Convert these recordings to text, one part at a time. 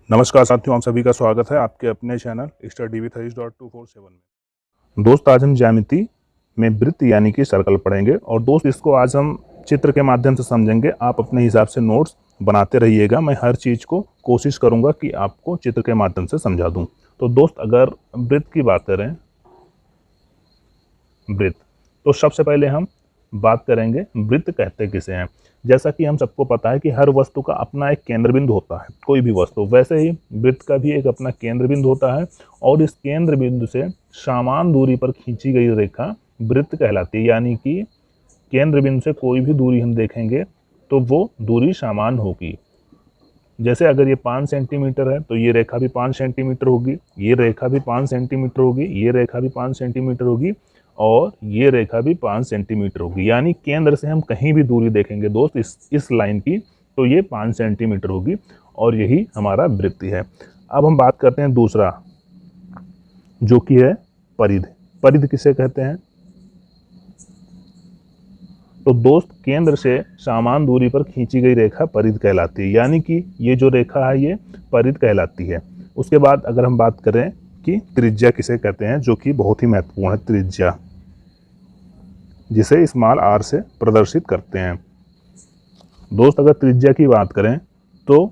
नमस्कार साथियों, आप सभी का स्वागत है आपके अपने चैनल स्टडी विद हरीश 247 में। दोस्त आज हम ज्यामिति में वृत्त यानी कि सर्कल पढ़ेंगे और दोस्त इसको आज हम चित्र के माध्यम से समझेंगे। आप अपने हिसाब से नोट्स बनाते रहिएगा। मैं हर चीज़ को कोशिश करूंगा कि आपको चित्र के माध्यम से समझा दूं। तो दोस्त अगर वृत्त की बात करें, वृत्त, तो सबसे पहले हम बात करेंगे वृत्त कहते किसे हैं। जैसा कि हम सबको पता है कि हर वस्तु का अपना एक केंद्र बिंदु होता है, कोई भी वस्तु, वैसे ही वृत्त का भी एक अपना केंद्र बिंदु होता है और इस केंद्र बिंदु से समान दूरी पर खींची गई रेखा वृत्त कहलाती है। यानी कि केंद्र बिंदु से कोई भी दूरी हम देखेंगे तो वो दूरी समान होगी। जैसे अगर ये 5 सेंटीमीटर है तो ये रेखा भी 5 सेंटीमीटर होगी, ये रेखा भी 5 सेंटीमीटर होगी, ये रेखा भी 5 सेंटीमीटर होगी और ये रेखा भी 5 सेंटीमीटर होगी। यानी केंद्र से हम कहीं भी दूरी देखेंगे दोस्त इस लाइन की तो ये 5 सेंटीमीटर होगी और यही हमारा वृत्त है। अब हम बात करते हैं दूसरा, जो कि है परिधि। परिधि किसे कहते हैं? तो दोस्त केंद्र से समान दूरी पर खींची गई रेखा परिधि कहलाती है। यानी कि ये जो रेखा है ये परिधि कहलाती है। उसके बाद अगर हम बात करें कि त्रिज्या किसे कहते हैं, जो कि बहुत ही महत्वपूर्ण है, त्रिज्या, जिसे स्मॉल आर से प्रदर्शित करते हैं। दोस्त अगर त्रिज्या की बात करें तो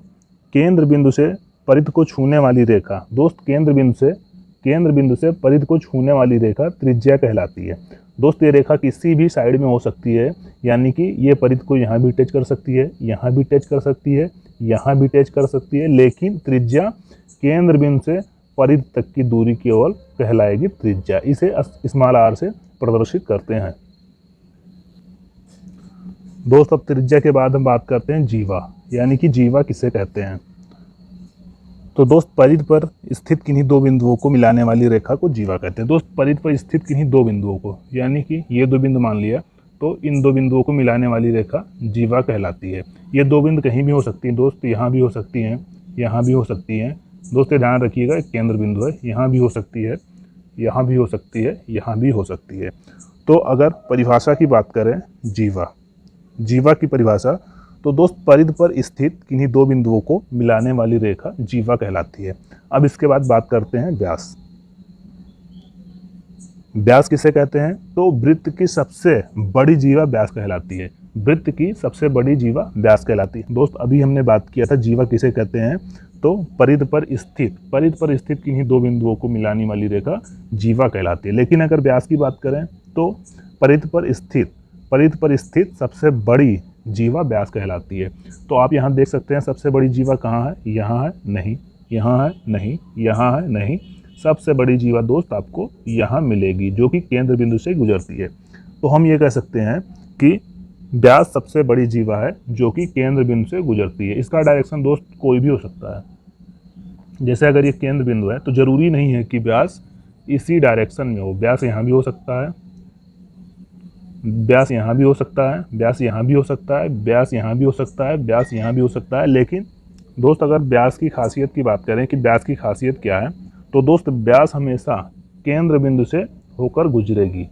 केंद्र बिंदु से परिधि को छूने वाली रेखा, दोस्त केंद्र बिंदु से परिधि को छूने वाली रेखा त्रिज्या कहलाती है। दोस्त ये रेखा किसी भी साइड में हो सकती है, यानी कि ये परिधि को यहाँ भी टच कर सकती है, यहाँ भी टच कर सकती है, यहाँ भी टच कर सकती है, लेकिन त्रिज्या केंद्र बिंदु से परिधि तक की दूरी केवल कहलाएगी त्रिज्या। इसे स्मॉल आर से प्रदर्शित करते हैं। दोस्त अब त्रिज्या के बाद हम बात करते हैं जीवा, यानी कि जीवा किसे कहते हैं। तो दोस्त परिधि पर स्थित किन्हीं दो बिंदुओं को मिलाने वाली रेखा को जीवा कहते हैं। दोस्त परिधि पर स्थित किन्हीं दो बिंदुओं को, यानी कि ये दो बिंदु मान लिया, तो इन दो बिंदुओं को मिलाने वाली रेखा जीवा कहलाती है। ये दो बिंदु कहीं भी हो सकती हैं दोस्त, यहाँ भी हो सकती हैं, यहाँ भी हो सकती हैं। दोस्त ध्यान रखिएगा, एक केंद्र बिंदु है, यहाँ भी हो सकती है, यहाँ भी हो सकती है, यहाँ भी हो सकती है। तो अगर परिभाषा की बात करें जीवा की परिभाषा, तो दोस्त परिधि पर स्थित किन्हीं दो बिंदुओं को मिलाने वाली रेखा जीवा कहलाती है। अब इसके बाद बात करते हैं व्यास। व्यास किसे कहते हैं? तो वृत्त की सबसे बड़ी जीवा व्यास कहलाती है। वृत्त की सबसे बड़ी जीवा व्यास कहलाती है। दोस्त अभी हमने बात किया था जीवा किसे कहते हैं, तो परिधि पर स्थित किन्हीं दो बिंदुओं को मिलाने वाली रेखा जीवा कहलाती है। लेकिन अगर व्यास की बात करें तो परिधि पर स्थित सबसे बड़ी जीवा व्यास कहलाती है। तो आप यहाँ देख सकते हैं सबसे बड़ी जीवा कहाँ है, यहाँ है नहीं, यहाँ है नहीं, यहाँ है नहीं। सबसे बड़ी जीवा दोस्त आपको यहाँ मिलेगी, जो कि केंद्र बिंदु से गुजरती है। तो हम ये कह सकते हैं कि व्यास सबसे बड़ी जीवा है जो कि केंद्र बिंदु से गुजरती है। इसका डायरेक्शन दोस्त कोई भी हो सकता है। जैसे अगर ये केंद्र बिंदु है तो जरूरी नहीं है कि व्यास इसी डायरेक्शन में हो। व्यास यहाँ भी हो सकता है, व्यास यहाँ भी हो सकता है, व्यास यहाँ भी हो सकता है, व्यास यहाँ भी हो सकता है, व्यास यहाँ भी हो सकता है। लेकिन दोस्त अगर व्यास की खासियत की बात करें कि व्यास की खासियत क्या है, तो दोस्त व्यास हमेशा केंद्र बिंदु से होकर गुजरेगी,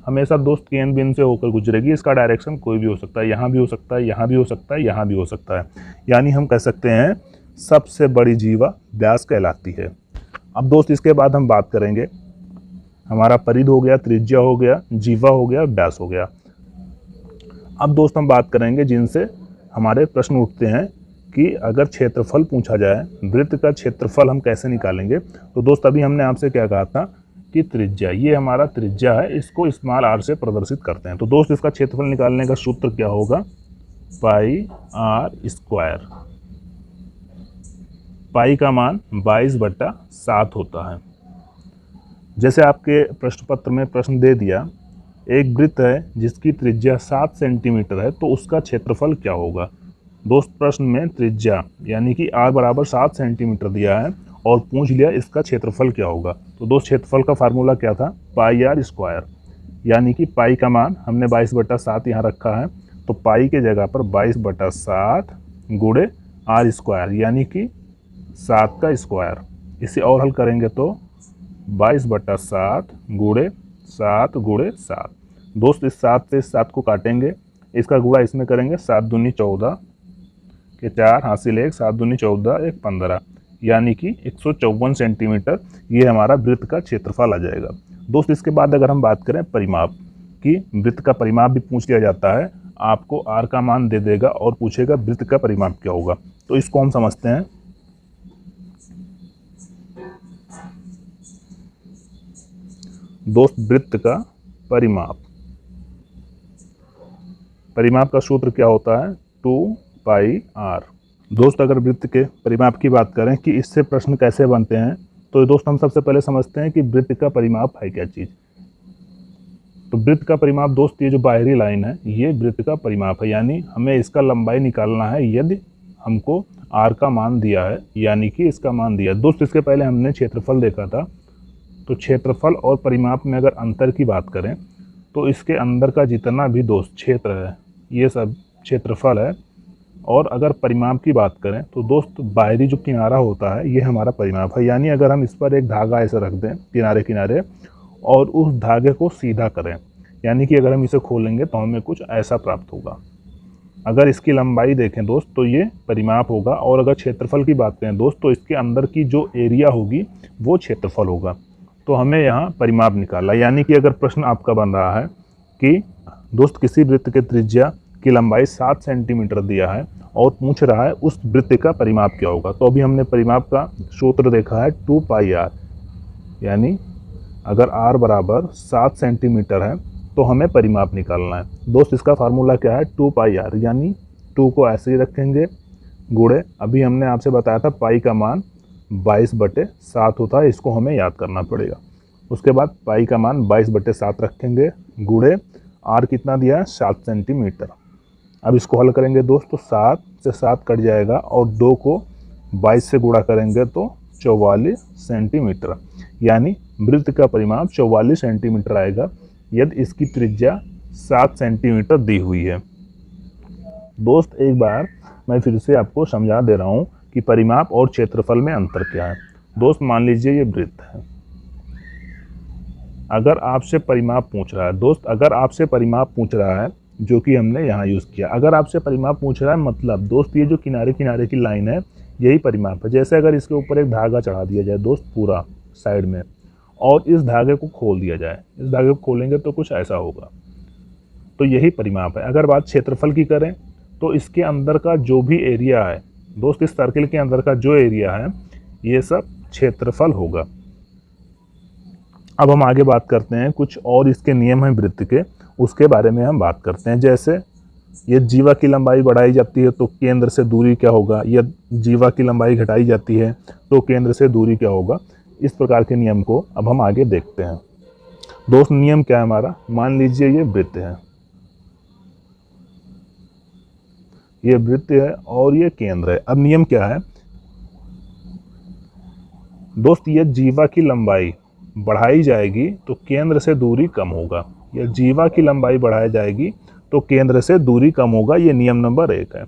हमेशा दोस्त केंद्र बिंदु से होकर गुजरेगी। इसका डायरेक्शन कोई भी हो सकता है, यहाँ भी हो सकता है, यहाँ भी हो सकता है, यहाँ भी हो सकता है। यानी हम कह सकते हैं सबसे बड़ी जीवा व्यास कहलाती है। अब दोस्त इसके बाद हम बात करेंगे, हमारा परिधि हो गया, त्रिज्या हो गया, जीवा हो गया, व्यास हो गया। अब दोस्त हम बात करेंगे जिनसे हमारे प्रश्न उठते हैं कि अगर क्षेत्रफल पूछा जाए, वृत्त का क्षेत्रफल हम कैसे निकालेंगे। तो दोस्त अभी हमने आपसे क्या कहा था कि त्रिज्या, ये हमारा त्रिज्या है, इसको स्मॉल आर से प्रदर्शित करते हैं। तो दोस्त इसका क्षेत्रफल निकालने का सूत्र क्या होगा, पाई आर स्क्वायर। पाई का मान 22/7 होता है। जैसे आपके प्रश्न पत्र में प्रश्न दे दिया, एक वृत्त है जिसकी त्रिज्या 7 सेंटीमीटर है, तो उसका क्षेत्रफल क्या होगा। दोस्त प्रश्न में त्रिज्या यानी कि r बराबर 7 सेंटीमीटर दिया है और पूछ लिया इसका क्षेत्रफल क्या होगा। तो दोस्त क्षेत्रफल का फार्मूला क्या था, पाई आर स्क्वायर। यानी कि पाई का मान हमने 22/7 यहाँ रखा है, तो पाई के जगह पर 22/7 गुणे आर स्क्वायर, यानी कि 7 का स्क्वायर। इसे और हल करेंगे तो 22/7 गुणे 7 दोस्त इस 7 से 7 को काटेंगे, इसका गुणा इसमें करेंगे, 7 दूनी 14 के 4 हासिल 1, 7 दूनी 14 1 15। यानी कि 154 सेंटीमीटर ये हमारा वृत्त का क्षेत्रफल आ जाएगा। दोस्त इसके बाद अगर हम बात करें परिमाप की, वृत्त का परिमाप भी पूछ लिया जाता है, आपको आर का मान दे देगा और पूछेगा वृत्त का परिमाप क्या होगा। तो इसको हम समझते हैं। दोस्त वृत्त का परिमाप, परिमाप का सूत्र क्या होता है, 2πr। दोस्त अगर वृत्त के परिमाप की बात करें कि इससे प्रश्न कैसे बनते हैं, तो दोस्त हम सबसे पहले समझते हैं कि वृत्त का परिमाप है क्या चीज़। तो वृत्त का परिमाप दोस्त ये जो बाहरी लाइन है ये वृत्त का परिमाप है, यानी हमें इसका लंबाई निकालना है यदि हमको आर का मान दिया है, यानी कि इसका मान दिया। दोस्त इसके पहले हमने क्षेत्रफल देखा था, तो क्षेत्रफल और परिमाप में अगर अंतर की बात करें तो इसके अंदर का जितना भी दोस्त क्षेत्र है ये सब क्षेत्रफल है, और अगर परिमाप की बात करें तो दोस्त बाहरी जो किनारा होता है ये हमारा परिमाप है। यानी अगर हम इस पर एक धागा ऐसे रख दें किनारे किनारे और उस धागे को सीधा करें, यानी कि अगर हम इसे खोलेंगे तो हमें कुछ ऐसा प्राप्त होगा। अगर इसकी लंबाई देखें दोस्त तो ये परिमाप होगा, और अगर क्षेत्रफल की बात करें दोस्त तो इसके अंदर की जो एरिया होगी वो क्षेत्रफल होगा। तो हमें यहाँ परिमाप निकालना, यानी कि अगर प्रश्न आपका बन रहा है कि दोस्त किसी वृत्त के त्रिज्या की लंबाई 7 सेंटीमीटर दिया है और पूछ रहा है उस वृत्त का परिमाप क्या होगा, तो अभी हमने परिमाप का सूत्र देखा है 2πr, यानी अगर r बराबर 7 सेंटीमीटर है तो हमें परिमाप निकालना है। दोस्त इसका फार्मूला क्या है, 2πr, यानी 2 को ऐसे ही रखेंगे गुणे, अभी हमने आपसे बताया था पाई का मान 22/7 होता है, इसको हमें याद करना पड़ेगा। उसके बाद पाई का मान 22/7 रखेंगे गुणे r कितना दिया है, 7 सेंटीमीटर। अब इसको हल करेंगे दोस्त तो 7 से 7 कट जाएगा और 2 को 22 से गुणा करेंगे तो 44 सेंटीमीटर, यानी वृत्त का परिमाप 44 सेंटीमीटर आएगा यदि इसकी त्रिज्या 7 सेंटीमीटर दी हुई है। दोस्त एक बार मैं फिर से आपको समझा दे रहा हूँ कि परिमाप और क्षेत्रफल में अंतर क्या है। दोस्त मान लीजिए ये वृत्त है, अगर आपसे परिमाप पूछ रहा है दोस्त, अगर आपसे परिमाप पूछ रहा है जो कि हमने यहाँ यूज़ किया, अगर आपसे परिमाप पूछ रहा है मतलब दोस्त ये जो किनारे किनारे की लाइन है यही परिमाप है। जैसे अगर इसके ऊपर एक धागा चढ़ा दिया जाए दोस्त पूरा साइड में और इस धागे को खोल दिया जाए, इस धागे को खोलेंगे तो कुछ ऐसा होगा, तो यही परिमाप है। अगर बात क्षेत्रफल की करें तो इसके अंदर का जो भी एरिया है दोस्त, इस सर्किल के अंदर का जो एरिया है ये सब क्षेत्रफल होगा। अब हम आगे बात करते हैं, कुछ और इसके नियम हैं वृत्त के, उसके बारे में हम बात करते हैं। जैसे ये जीवा की लंबाई बढ़ाई जाती है तो केंद्र से दूरी क्या होगा, या जीवा की लंबाई घटाई जाती है तो केंद्र से दूरी क्या होगा, इस प्रकार के नियम को अब हम आगे देखते हैं। दोस्त नियम क्या है हमारा, मान लीजिए ये वृत्त है, ये वृत्त है और ये केंद्र है। अब नियम क्या है दोस्त, ये जीवा की लंबाई बढ़ाई जाएगी तो केंद्र से दूरी कम होगा, या जीवा की लंबाई बढ़ाई जाएगी तो केंद्र से दूरी कम होगा, ये नियम नंबर 1 है।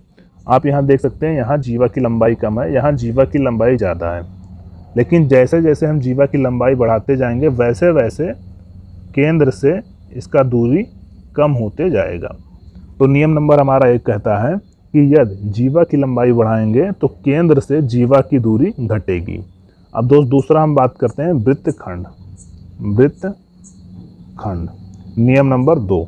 आप यहाँ देख सकते हैं, यहाँ जीवा की लंबाई कम है, यहाँ जीवा की लंबाई ज़्यादा है, लेकिन जैसे जैसे हम जीवा की लंबाई बढ़ाते जाएंगे वैसे वैसे केंद्र से इसका दूरी कम होते जाएगा। तो नियम नंबर हमारा 1 कहता है कि यदि जीवा की लंबाई बढ़ाएंगे तो केंद्र से जीवा की दूरी घटेगी। अब दोस्त दूसरा हम बात करते हैं वृत्तखंड, वृत्तखंड नियम नंबर 2।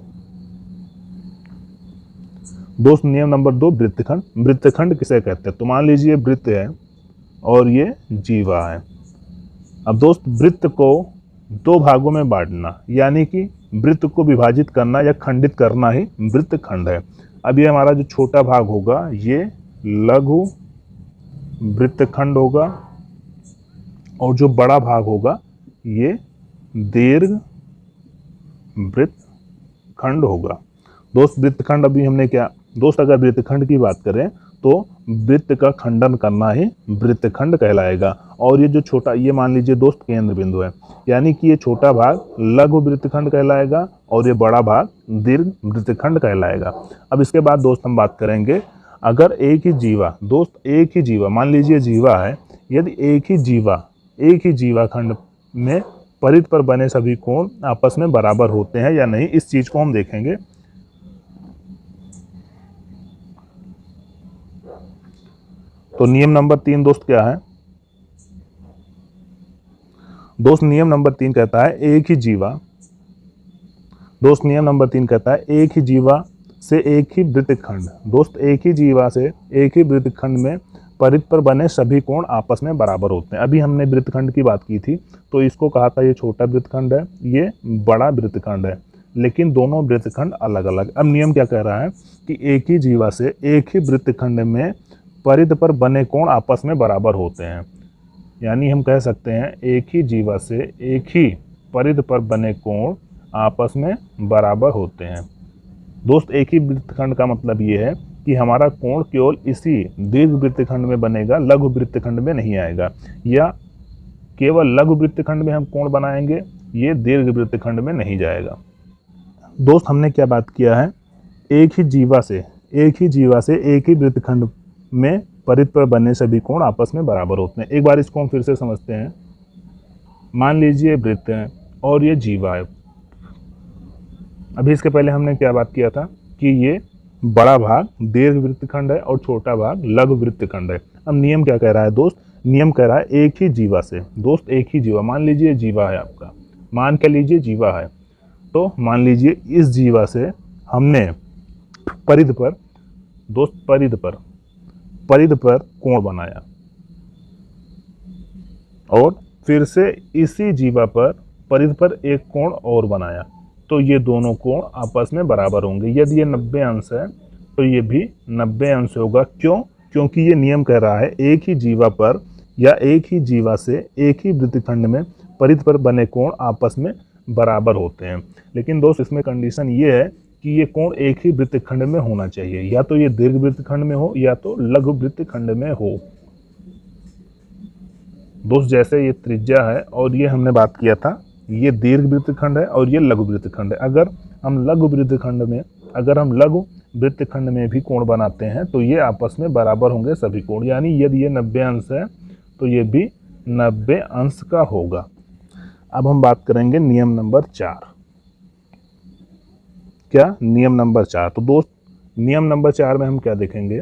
दोस्त नियम नंबर 2 वृत्तखंड। वृत्तखंड किसे कहते हैं, तो मान लीजिए वृत्त है और ये जीवा है। अब दोस्त वृत्त को 2 भागों में बांटना, यानी कि वृत्त को विभाजित करना या खंडित करना ही वृत्तखंड है। अब ये हमारा जो छोटा भाग होगा ये लघु वृत्तखंड होगा, और जो बड़ा भाग होगा ये दीर्घ वृत्तखंड होगा। दोस्त वृत्तखंड अभी हमने क्या दोस्त, अगर वृत्तखंड की बात करें तो वृत्त का खंडन करना ही वृत्तखंड कहलाएगा। और ये जो छोटा, ये मान लीजिए दोस्त केंद्र बिंदु है, यानी कि ये छोटा भाग लघु वृत्तखंड कहलाएगा और ये बड़ा भाग दीर्घ वृत्तखंड कहलाएगा। अब इसके बाद दोस्त हम बात करेंगे, अगर एक ही जीवा दोस्त, एक ही जीवा मान लीजिए जीवा है, यदि एक ही जीवा खंड में परिध पर बने सभी कोण आपस में बराबर होते हैं या नहीं, इस चीज को हम देखेंगे। तो नियम नंबर 3 दोस्त क्या है, दोस्त नियम नंबर 3 कहता है एक ही जीवा, दोस्त नियम नंबर 3 कहता है एक ही जीवा से एक ही वृत्तखंड, दोस्त एक ही जीवा से एक ही वृत्तखंड में परिध पर बने सभी कोण आपस में बराबर होते हैं। अभी हमने वृत्तखंड की बात की थी, तो इसको कहा था ये छोटा वृत्तखंड है, ये बड़ा वृत्तखंड है, लेकिन दोनों वृत्तखंड अलग अलग। अब नियम क्या कह रहा है कि एक ही जीवा से एक ही वृत्तखंड में परिध पर बने कोण आपस में बराबर होते हैं। यानी हम कह सकते हैं एक ही जीवा से एक ही परिध पर बने कोण आपस में बराबर होते हैं। दोस्त एक ही वृत्तखंड का मतलब ये है कि हमारा कोण केवल इसी दीर्घ वृत्तखंड में बनेगा, लघु वृत्तखंड में नहीं आएगा, या केवल लघु वृत्तखंड में हम कोण बनाएंगे, ये दीर्घ वृत्तखंड में नहीं जाएगा। दोस्त हमने क्या बात किया है, एक ही जीवा से एक ही वृत्तखंड में परिध पर बने सभी कोण आपस में बराबर होते हैं। एक बार इसको हम फिर से समझते हैं। मान लीजिए वृत्त है और ये जीवा है। अभी इसके पहले हमने क्या बात किया था कि ये बड़ा भाग दीर्घ वृत्तखंड है और छोटा भाग लघु वृत्तखंड है। अब नियम क्या कह रहा है दोस्त, नियम कह रहा है एक ही जीवा से, दोस्त एक ही जीवा, मान लीजिए जीवा है आपका, मान के लीजिए जीवा है, तो मान लीजिए इस जीवा से हमने परिध पर, दोस्त परिध पर कोण बनाया और फिर से इसी जीवा पर परिध पर एक कोण और बनाया, तो ये दोनों कोण आपस में बराबर होंगे। यदि ये 90 अंश है तो ये भी 90 अंश होगा। क्यों? क्योंकि ये नियम कह रहा है एक ही जीवा पर या एक ही जीवा से एक ही वृत्तखंड में परिध पर बने कोण आपस में बराबर होते हैं। लेकिन दोस्त इसमें कंडीशन ये है कि ये कोण एक ही वृत्तखंड में होना चाहिए, या तो ये दीर्घ वृत्तखंड में हो या तो लघु वृत्तखंड में हो। दोस्त जैसे ये त्रिज्या है और ये हमने बात किया था, ये दीर्घ वृत्तखंड है और ये लघु वृत्तखंड है। अगर हम लघु वृत्तखंड में भी कोण बनाते हैं तो ये आपस में बराबर होंगे सभी कोण। यानी यदि ये 90 अंश है तो ये भी 90 अंश का होगा। अब हम बात करेंगे नियम नंबर 4। क्या? नियम नंबर 4। तो दोस्त नियम नंबर 4 में हम क्या देखेंगे,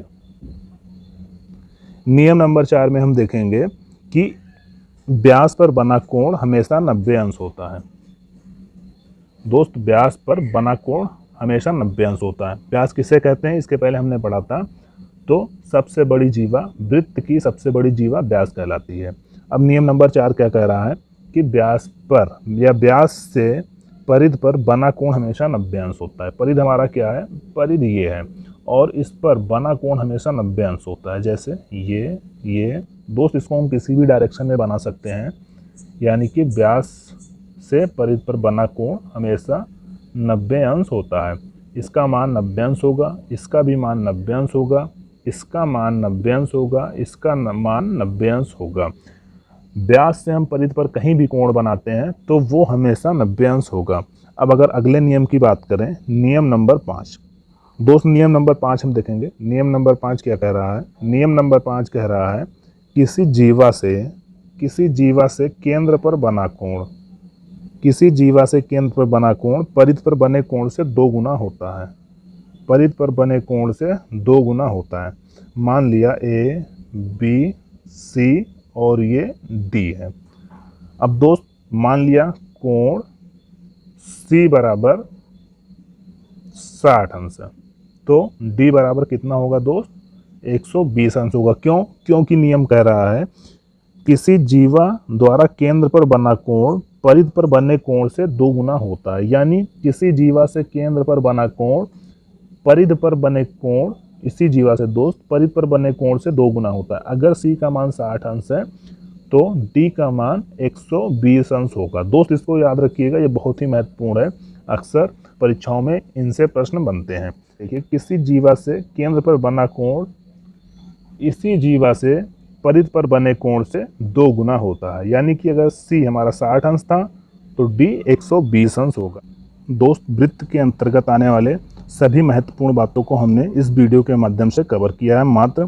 नियम नंबर 4 में हम देखेंगे कि व्यास पर बना कोण हमेशा 90 अंश होता है। दोस्त व्यास पर बना कोण हमेशा 90 अंश होता है। व्यास किसे कहते हैं इसके पहले हमने पढ़ा था, तो सबसे बड़ी जीवा, वृत्त की सबसे बड़ी जीवा व्यास कहलाती है। अब नियम नंबर 4 क्या कह रहा है कि व्यास पर या व्यास से परिध पर बना कोण हमेशा 90 अंश होता है। परिध हमारा क्या है, परिध ये है, और इस पर बना कोण हमेशा 90 अंश होता है। जैसे ये दोस्त इसको हम किसी भी डायरेक्शन में बना सकते हैं, यानी कि व्यास से परिध पर बना कोण हमेशा 90 अंश होता है। इसका मान 90 अंश होगा, इसका भी मान 90 अंश होगा, इसका मान 90 अंश होगा, इसका मान 90 अंश होगा। व्यास से हम परिध पर कहीं भी कोण बनाते हैं तो वो हमेशा 90 अंश होगा। अब अगर अगले नियम की बात करें, नियम नंबर 5। दोस्त नियम नंबर 5 हम देखेंगे। नियम नंबर 5 क्या कह रहा है, नियम नंबर 5 कह रहा है किसी जीवा से केंद्र पर बना कोण, किसी जीवा से केंद्र पर बना कोण परिध पर बने कोण से 2 गुना होता है। परिध पर बने कोण से 2 गुना होता है। मान लिया A, B, C और ये D है। अब दोस्त मान लिया कोण C बराबर 60 अंश है, तो D बराबर कितना होगा दोस्त, 120 अंश होगा। क्यों? क्योंकि नियम कह रहा है किसी जीवा द्वारा केंद्र पर बना कोण परिध पर बने कोण से 2 गुना होता है। यानी किसी जीवा से केंद्र पर बना कोण परिध पर बने कोण, इसी जीवा से दोस्त परिध पर बने कोण से 2 गुना होता है। अगर C का मान 60 अंश है तो D का मान 120 अंश होगा। दोस्त इसको याद रखिएगा, ये बहुत ही महत्वपूर्ण है, अक्सर परीक्षाओं में इनसे प्रश्न बनते हैं। देखिए, किसी जीवा से केंद्र पर बना कोण इसी जीवा से परिध पर बने कोण से 2 गुना होता है। यानी कि अगर C हमारा 60 अंश था तो D 120 अंश होगा। दोस्त वृत्त के अंतर्गत आने वाले सभी महत्वपूर्ण बातों को हमने इस वीडियो के माध्यम से कवर किया है मात्र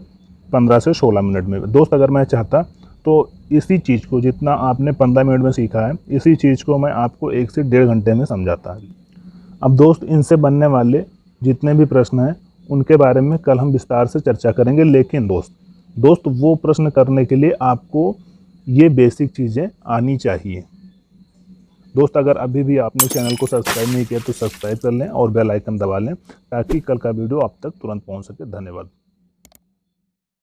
15 से 16 मिनट में। दोस्त अगर मैं चाहता तो इसी चीज़ को जितना आपने 15 मिनट में सीखा है, इसी चीज़ को मैं आपको 1 से 1.5 घंटे में समझाता। अब दोस्त इनसे बनने वाले जितने भी प्रश्न हैं उनके बारे में कल हम विस्तार से चर्चा करेंगे। लेकिन दोस्त वो प्रश्न करने के लिए आपको ये बेसिक चीज़ें आनी चाहिए। दोस्त अगर अभी भी आपने चैनल को सब्सक्राइब नहीं किया तो सब्सक्राइब कर लें और बेल आइकन दबा लें ताकि कल का वीडियो आप तक तुरंत पहुंच सके। धन्यवाद।